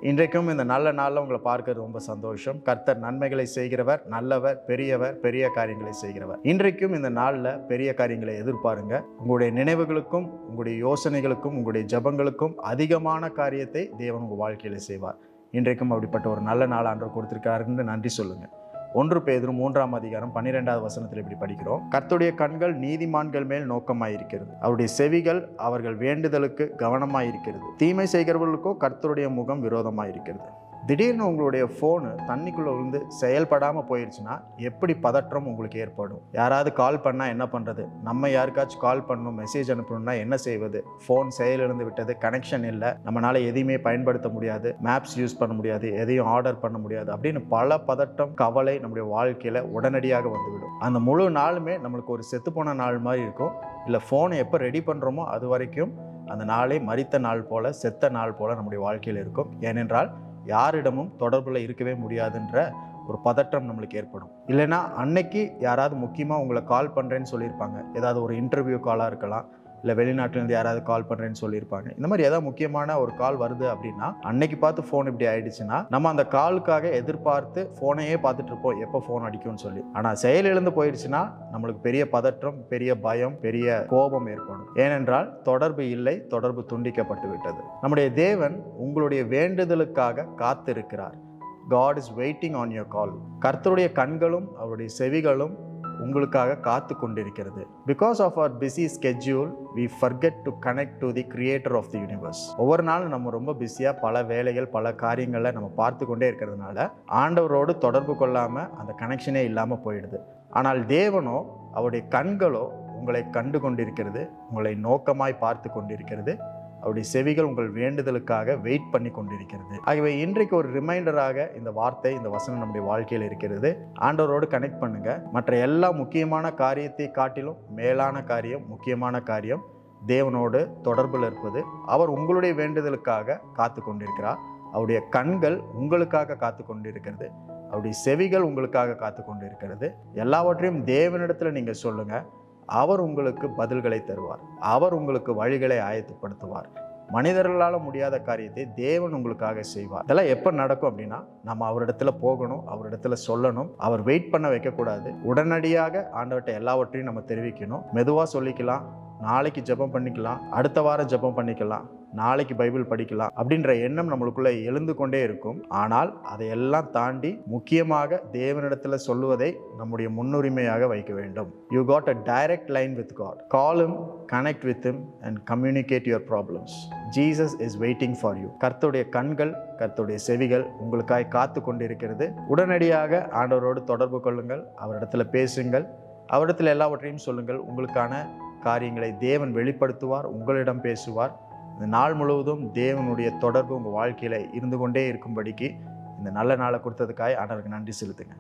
இன்றைக்கும் இந்த நல்ல நாளில் உங்களை பார்க்கறது ரொம்ப சந்தோஷம். கர்த்தர் நன்மைகளை செய்கிறவர், நல்லவர், பெரியவர், பெரிய காரியங்களை செய்கிறவர். இன்றைக்கும் இந்த நாளில் பெரிய காரியங்களை எதிர்பாருங்க. உங்களுடைய நினைவுகளுக்கும், உங்களுடைய யோசனைகளுக்கும், உங்களுடைய ஜபங்களுக்கும் அதிகமான காரியத்தை தேவன் உங்கள் வாழ்க்கையில் செய்வார். இன்றைக்கும் அப்படிப்பட்ட ஒரு நல்ல நாள் ஆண்டவர் கொடுத்திருக்காருன்னு நன்றி சொல்லுங்க. 1 பேதுரு 3ஆம் அதிகாரம் 12வது வசனத்தில் இப்படி படிக்கிறோம். கர்த்தருடைய கண்கள் நீதிமான்கள் மேல் நோக்கமாயிருக்கிறது, அவருடைய செவிகள் அவர்கள் வேண்டுதலுக்கு கவனமாயிருக்கிறது. தீமை செய்கிறவர்களுக்கோ கர்த்தருடைய முகம் விரோதமாயிருக்கிறது. திடீர்னு உங்களுடைய ஃபோனு தண்ணிக்குள்ளே விழுந்து செயல்படாமல் போயிடுச்சுன்னா எப்படி பதற்றம் உங்களுக்கு ஏற்படும்? யாராவது கால் பண்ணால் என்ன பண்ணுறது? நம்ம யாருக்காச்சும் கால் பண்ணணும், மெசேஜ் அனுப்பணும்னா என்ன செய்வது? ஃபோன் செயலிழந்து விட்டது, கனெக்ஷன் இல்லை, நம்மளால் எதையுமே பயன்படுத்த முடியாது, மேப்ஸ் யூஸ் பண்ண முடியாது, எதையும் ஆர்டர் பண்ண முடியாது அப்படின்னு பல பதட்டம், கவலை நம்முடைய வாழ்க்கையில் உடனடியாக வந்துவிடும். அந்த முழு நாளுமே நம்மளுக்கு ஒரு செத்துப்போன நாள் மாதிரி இருக்கும். இல்லை ஃபோனை எப்போ ரெடி பண்ணுறோமோ அது வரைக்கும் அந்த நாளே மரித்த நாள் போல், செத்த நாள் போல் நம்முடைய வாழ்க்கையில் இருக்கும். ஏனென்றால் யாரிடமும் தொடர்பில் இருக்கவே முடியாதுன்ற ஒரு பதற்றம் நம்மளுக்கு ஏற்படும். இல்லைன்னா அன்னைக்கு யாராவது முக்கியமாக உங்களை கால் பண்ணுறேன்னு சொல்லியிருப்பாங்க. ஏதாவது ஒரு இன்டர்வியூ காலாக இருக்கலாம், இல்லை வெளிநாட்டிலேருந்து யாராவது கால் பண்ணுறேன்னு சொல்லியிருப்பாங்க. இந்த மாதிரி ஏதாவது முக்கியமான ஒரு கால் வருது அப்படின்னா அன்னைக்கு பார்த்து ஃபோன் இப்படி ஆயிடுச்சுன்னா நம்ம அந்த காலுக்காக எதிர்பார்த்து ஃபோனையே பார்த்துட்டு இருப்போம், எப்போ ஃபோன் அடிக்கும்னு சொல்லி. ஆனால் செயலிழந்து போயிடுச்சுன்னா நம்மளுக்கு பெரிய பதற்றம், பெரிய பயம், பெரிய கோபம் ஏற்படும். ஏனென்றால் தொடர்பு இல்லை, தொடர்பு துண்டிக்கப்பட்டு விட்டது. நம்முடைய தேவன் உங்களுடைய வேண்டுதலுக்காக காத்திருக்கிறார். God is waiting on your call. கர்த்தருடைய கண்களும் அவருடைய செவிகளும் உங்களுக்காக காத்து கொண்டிருக்கிறது. Because of our busy schedule, we forget to connect to the creator of the universe. ஒவ்வொரு நாளும் நம்ம ரொம்ப பிஸியாக பல வேலைகள், பல காரியங்களை நம்ம பார்த்து கொண்டே இருக்கிறதுனால ஆண்டவரோடு தொடர்பு கொள்ளாமல் அந்த கனெக்ஷனே இல்லாமல் போயிடுது. ஆனால் தேவனோ, அவருடைய கண்களோ உங்களை கண்டு கொண்டிருக்கிறது, உங்களை நோக்கமாய் பார்த்து கொண்டிருக்கிறது. அவருடைய செவிகள் உங்கள் வேண்டுதலுக்காக வெயிட் பண்ணி கொண்டிருக்கிறது. ஆகவே இன்றைக்கு ஒரு ரிமைண்டராக இந்த வார்த்தை, இந்த வசனம் நம்முடைய வாழ்க்கையில் இருக்கிறது. ஆண்டவரோடு கனெக்ட் பண்ணுங்க. மற்ற எல்லா முக்கியமான காரியத்தை காட்டிலும் மேலான காரியம், முக்கியமான காரியம் தேவனோடு தொடர்பில் இருப்பது. அவர் உங்களுடைய வேண்டுதலுக்காக காத்து கொண்டிருக்கிறார். அவருடைய கண்கள் உங்களுக்காக காத்து கொண்டிருக்கிறது. அவருடைய செவிகள் உங்களுக்காக காத்து கொண்டிருக்கிறது. எல்லாவற்றையும் தேவனிடத்தில் நீங்கள் சொல்லுங்க. அவர் உங்களுக்கு பதில்களை தருவார். அவர் உங்களுக்கு வழிகளை ஆயத்தப்படுத்துவார். மனிதர்களால் முடியாத காரியத்தை தேவன் உங்களுக்காக செய்வார். இதெல்லாம் எப்போ நடக்கும் அப்படின்னா நம்ம அவரிடத்துல போகணும், அவரிடத்துல சொல்லணும். அவர் வெயிட் பண்ண வைக்கக்கூடாது. உடனடியாக ஆண்டவர்கிட்ட எல்லாவற்றையும் நம்ம தெரிவிக்கணும். மெதுவாக சொல்லிக்கலாம், நாளைக்கு ஜெபம் பண்ணிக்கலாம், அடுத்த வாரம் ஜெபம் பண்ணிக்கலாம், நாளைக்கு பைபிள் படிக்கலாம் அப்படின்ற எண்ணம் நம்மளுக்குள்ள எழுந்து கொண்டே இருக்கும். ஆனால் அதையெல்லாம் தாண்டி முக்கியமாக தேவனிடத்தில் சொல்லுவதை நம்முடைய முன்னுரிமையாக வைக்க வேண்டும். You got a direct line with God. Call him, connect with him and communicate your problems. Jesus is waiting for you. கர்த்தருடைய கண்கள், கர்த்தருடைய செவிகள் உங்களுக்காய் காத்து கொண்டிருக்கிறது. உடனடியாக ஆண்டவரோடு தொடர்பு கொள்ளுங்கள், அவரிடத்துல பேசுங்கள், அவரிடத்தில் எல்லாவற்றையும் சொல்லுங்கள். உங்களுக்கான காரியங்களை தேவன் வெளிப்படுத்துவார், உங்களிடம் பேசுவார். இந்த நாள் முழுவதும் தேவனுடைய தொடர்பு உங்கள் வாழ்க்கையில் இருந்து கொண்டே இருக்கும்படிக்கு இந்த நல்ல நாளை கொடுத்ததுக்காக ஆண்டவருக்கு நன்றி செலுத்துங்க.